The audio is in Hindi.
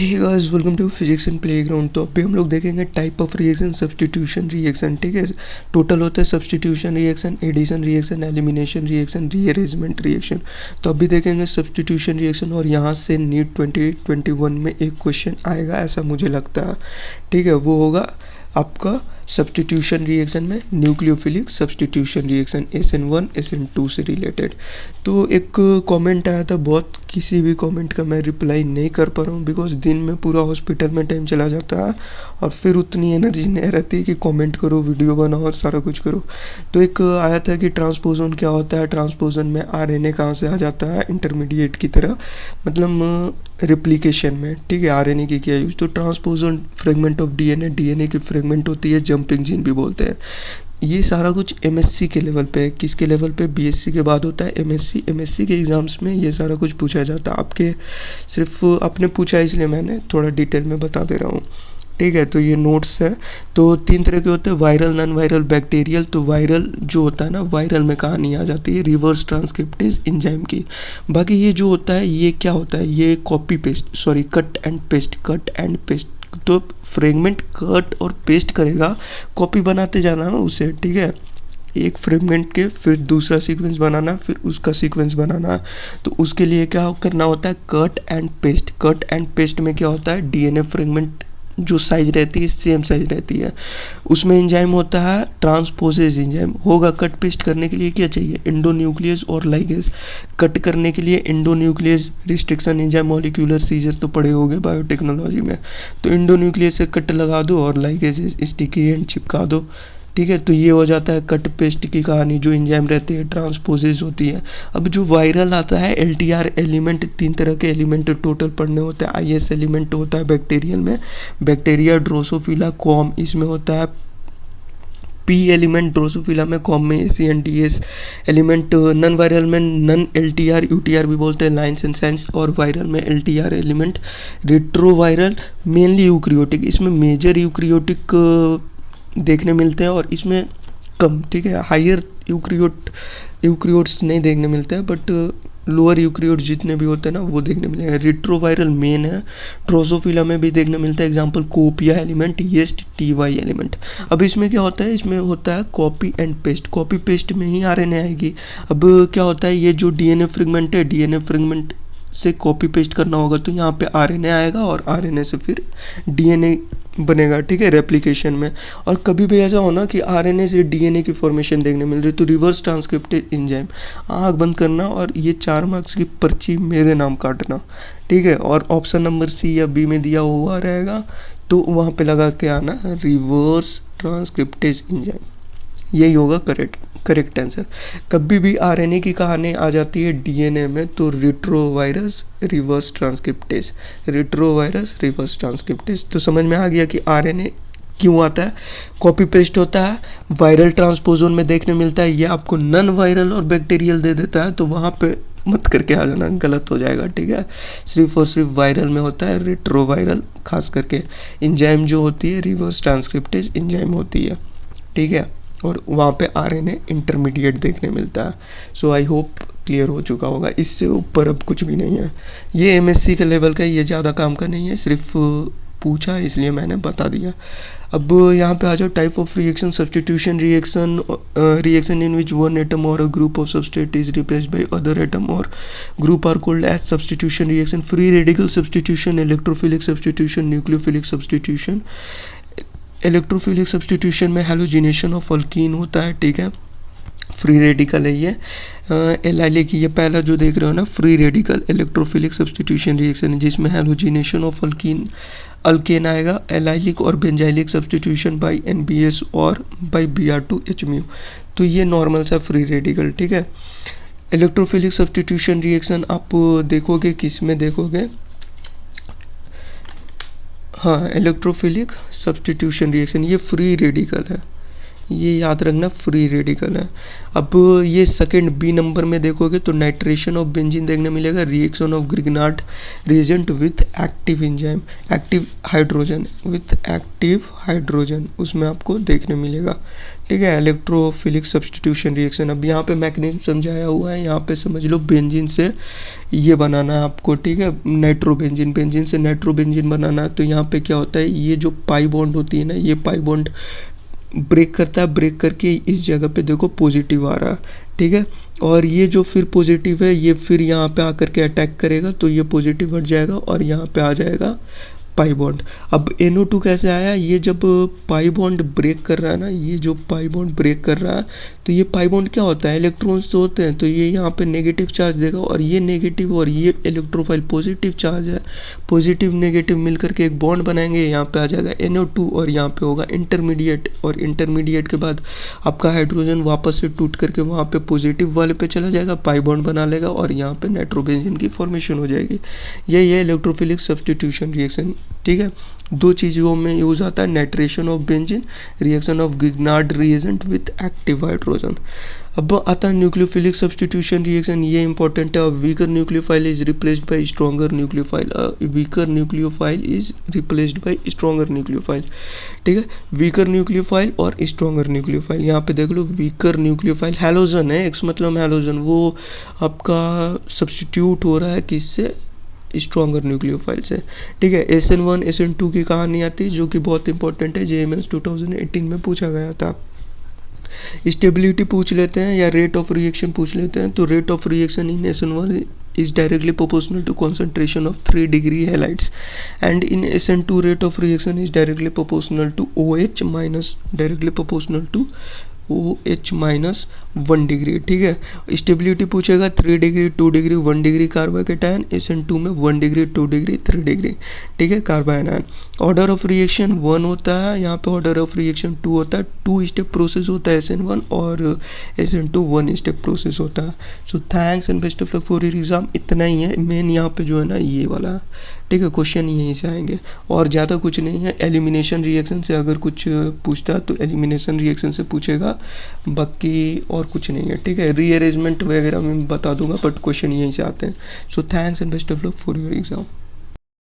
Hey guys, welcome to physics and playground. तो अभी हम लोग देखेंगे type of reaction, substitution reaction. ठीक है, टोटल होता है substitution reaction, addition reaction, elimination reaction, rearrangement reaction. तो अभी देखेंगे सब्स्टिट्यूशन रिएक्शन और यहाँ से नीट 2021 में एक क्वेश्चन आएगा ऐसा मुझे लगता है। ठीक है, वो होगा आपका सब्स्टिट्यूशन रिएक्शन में nucleophilic substitution reaction SN1 SN2 से रिलेटेड। तो एक कमेंट आया था बहुत, किसी भी कमेंट का मैं रिप्लाई नहीं कर पा रहा हूँ बिकॉज दिन में पूरा हॉस्पिटल में टाइम चला जाता है और फिर उतनी एनर्जी नहीं रहती कि कमेंट करो, वीडियो बनाओ और सारा कुछ करो। तो एक आया था कि ट्रांसपोजन क्या होता है, ट्रांसपोजन में RNA कहाँ से आ जाता है इंटरमीडिएट की तरह, मतलब रिप्लिकेशन में। ठीक है, RNA की क्या यूज। तो ट्रांसपोजन फ्रेगमेंट ऑफ DNA की फ्रेगमेंट होती है, जंपिंग जीन भी बोलते हैं। ये सारा कुछ MSc के लेवल पे है। किसके लेवल पे? BSc के बाद होता है MSc के एग्ज़ाम्स में ये सारा कुछ पूछा जाता है। आपके सिर्फ आपने पूछा है इसलिए मैंने थोड़ा डिटेल में बता दे रहा हूँ। ठीक है, तो ये नोट्स है। तो 3 तरह के होते हैं, वायरल, नॉन वायरल, बैक्टीरियल। तो वायरल जो होता है ना, वायरल में कहानी आ जाती है रिवर्स ट्रांसक्रिप्टेज एंजाइम की। बाकी ये जो होता है ये क्या होता है, ये copy paste, sorry cut and paste. तो फ्रेगमेंट कट और पेस्ट करेगा, कॉपी बनाते जाना उसे। ठीक है, एक फ्रेगमेंट के फिर दूसरा सीक्वेंस बनाना, फिर उसका सीक्वेंस बनाना। तो उसके लिए क्या करना होता है, कट एंड पेस्ट में क्या होता है, DNA फ्रेगमेंट जो साइज रहती है सेम साइज रहती है। उसमें एंजाइम होता है ट्रांसपोजेज एंजाइम होगा। कट पेस्ट करने के लिए क्या चाहिए, एंडोन्यूक्लियस और लाइगेज। कट करने के लिए endonuclease restriction enzyme, molecular scissor तो पढ़े होंगे बायोटेक्नोलॉजी में। तो एंडोन्यूक्लियस से कट लगा दो और लाइगेज स्टिकी एंड चिपका दो। ठीक है, तो ये हो जाता है कट पेस्ट की कहानी। जो एंजाइम रहती है ट्रांसपोजेज होती है। अब जो वायरल आता है LTR एलिमेंट, 3 तरह के एलिमेंट टोटल पढ़ने होते हैं। IS एलिमेंट होता है बैक्टीरियल में, बैक्टीरिया, ड्रोसोफिला, कॉम इसमें होता है। P एलिमेंट ड्रोसोफिला में, कॉम में ACN DS element. Non viral में नन LTR UTR भी बोलते हैं, लाइन्स एंड साइंस। और वायरल में LTR element. Retroviral mainly eukaryotic, इसमें मेजर यूक्रियोटिक देखने मिलते हैं और इसमें कम। ठीक है, हायर यूक्रियोट्स नहीं देखने मिलते हैं, बट लोअर यूक्रियोट्स जितने भी होते हैं ना वो देखने मिलेंगे। रिट्रोवायरल मेन है, ड्रोसोफिला में भी देखने मिलता है। Example copia element, yeast, TY element. अब इसमें क्या होता है, इसमें होता है copy and paste. Copy paste में ही RNA आएगी। अब क्या होता है, ये जो DNA फ्रेगमेंट है, DNA फ्रेगमेंट से कॉपी पेस्ट करना होगा तो यहाँ पे RNA आएगा और RNA से फिर DNA बनेगा। ठीक है, रेप्लिकेशन में। और कभी भी ऐसा होना कि RNA से DNA की फॉर्मेशन देखने मिल रही, तो रिवर्स ट्रांसक्रिप्टेज एंजाइम। आँख बंद करना और ये 4 मार्क्स की पर्ची मेरे नाम काटना। ठीक है, और ऑप्शन नंबर C या B में दिया हुआ रहेगा तो वहाँ पे लगा के आना रिवर्स ट्रांसक्रिप्टेज एंजाइम। यही होगा करेक्ट आंसर। कभी भी RNA की कहानी आ जाती है DNA में तो रिट्रोवायरस रिवर्स ट्रांसक्रिप्टेज। तो समझ में आ गया कि RNA क्यों आता है, कॉपी पेस्ट होता है, वायरल ट्रांसपोजन में देखने मिलता है। ये आपको नन वायरल और बैक्टीरियल दे देता है तो वहाँ पे मत करके आ जाना, गलत हो जाएगा। ठीक है, सिर्फ और सिर्फ वायरल में होता है, रेट्रोवायरल खास करके एंजाइम जो होती है रिवर्स ट्रांसक्रिप्टेज एंजाइम होती है। ठीक है, और वहाँ पे RNA इंटरमीडिएट देखने मिलता है। सो आई होप क्लियर हो चुका होगा, इससे ऊपर अब कुछ भी नहीं है। ये MSc के लेवल का, ये ज़्यादा काम का नहीं है, सिर्फ पूछा इसलिए मैंने बता दिया। अब यहाँ पे आ जाओ, type of reaction, substitution reaction in which one atom or a group of substrate is replaced by other atom or group are called as substitution reaction. Free radical substitution, electrophilic substitution, nucleophilic substitution. Electrophilic substitution में हैलोजिनेशन ऑफ अल्कीन होता है। ठीक है, फ्री रेडिकल है ये। एलाइलिक, ये पहला जो देख रहे हो ना, free radical electrophilic substitution reaction है जिसमें हैलोजिनेशन ऑफ अल्केन आएगा। एलाइलिक और बेंजाइलिक सब्स्टिट्यूशन बाय NBS और बाय Br2H-. तो ये नॉर्मल सा फ्री रेडिकल। ठीक है, इलेक्ट्रोफिलिक सब्स्टिट्यूशन रिएक्शन आप देखोगे, किस में देखोगे, हाँ, इलेक्ट्रोफिलिक सब्स्टिट्यूशन रिएक्शन, ये फ्री रेडिकल है, ये याद रखना फ्री रेडिकल है। अब ये सेकंड बी नंबर में देखोगे तो नाइट्रेशन ऑफ बेंजीन देखने मिलेगा, reaction of Grignard reagent with active enzyme, active hydrogen with active hydrogen उसमें आपको देखने मिलेगा। ठीक है, इलेक्ट्रोफिलिक सब्स्टिट्यूशन रिएक्शन। अब यहाँ पे मैकेनिज्म समझाया हुआ है, यहाँ पे समझ लो बेंजीन से ये बनाना है आपको। ठीक है, नाइट्रोबेंजीन, बेंजीन से नाइट्रोबेंजीन बनाना है। तो यहाँ पे क्या होता है, ये जो पाई बॉन्ड होती है ना, ये पाई बॉन्ड ब्रेक करता है, ब्रेक करके इस जगह पे देखो पॉजिटिव आ रहा है। ठीक है, और ये जो फिर पॉजिटिव है ये फिर यहाँ पे आकर के अटैक करेगा, तो ये पॉजिटिव हट जाएगा और यहाँ पे आ जाएगा पाई बॉन्ड। अब NO2 कैसे आया, ये जब पाई बॉन्ड ब्रेक कर रहा है ना, ये जो पाई बॉन्ड ब्रेक कर रहा है, तो ये पाई बॉन्ड क्या होता है, इलेक्ट्रॉन्स तो होते हैं, तो ये यहाँ पे नेगेटिव चार्ज देगा, और ये नेगेटिव और ये इलेक्ट्रोफाइल पॉजिटिव चार्ज है, पॉजिटिव नेगेटिव मिलकर के एक बॉन्ड बनाएंगे, यहाँ पे आ जाएगा NO2 और यहाँ पे होगा इंटरमीडिएट, और इंटरमीडिएट के बाद आपका हाइड्रोजन वापस से टूट करके वहाँ पे पॉजिटिव वाले पे चला जाएगा, पाई बॉन्ड बना लेगा और यहाँ पे नाइट्रोबेंजीन की फॉर्मेशन हो जाएगी। यही है इलेक्ट्रोफिलिक सब्स्टिट्यूशन रिएक्शन। ठीक है, दो चीज़ों में यूज़ आता है, nitration of benzene, reaction of Grignard reagent with active hydrogen. अब आता है न्यूक्लियोफिलिक सब्स्टिट्यूशन रिएक्शन, ये इंपॉर्टेंट है। Weaker nucleophile is replaced bye stronger nucleophile, weaker nucleophile is replaced bye stronger nucleophile. ठीक है, वीकर न्यूक्लियोफाइल और स्ट्रॉन्गर न्यूक्लियोफाइल। यहाँ पे देख लो, वीकर न्यूक्लियोफाइल हैलोजन है, एक्स मतलब हैलोजन, वो आपका सब्स्टिट्यूट हो रहा है किससे, स्ट्रॉन्गर न्यूक्लियोफाइल से। ठीक है, SN1 SN2 की कहानी आती है जो कि बहुत इंपॉर्टेंट है, JMS 2018 में पूछा गया था। स्टेबिलिटी पूछ लेते हैं या रेट ऑफ रिएक्शन पूछ लेते हैं। तो rate of reaction in SN1 is directly proportional to concentration of 3 degree halides, and in SN2 rate of reaction is directly proportional to OH minus, directly proportional to OH minus 1 degree. ठीक है, स्टेबिलिटी पूछेगा 3 degree, 2 degree, 1 degree carbocation, SN2 में 1 डिग्री, 2 डिग्री, 3 डिग्री। ठीक है, कार्बायन। ऑर्डर ऑफ रिएक्शन 1 होता है, यहाँ पे ऑर्डर ऑफ रिएक्शन 2 होता है, 2 स्टेप प्रोसेस होता है SN1 और SN2 1 स्टेप प्रोसेस होता है। So thanks and best of luck for your exam. इतना ही है मेन यहाँ पे जो है ना ये वाला। ठीक है, क्वेश्चन यहीं से आएंगे और ज़्यादा कुछ नहीं है। एलिमिनेशन रिएक्शन से अगर कुछ पूछता तो एलिमिनेशन रिएक्शन से पूछेगा, बाकी और कुछ नहीं है। ठीक है, रीअरेंजमेंट वगैरह मैं बता दूंगा, बट क्वेश्चन यहीं से आते हैं। So thanks and best of luck for your exam.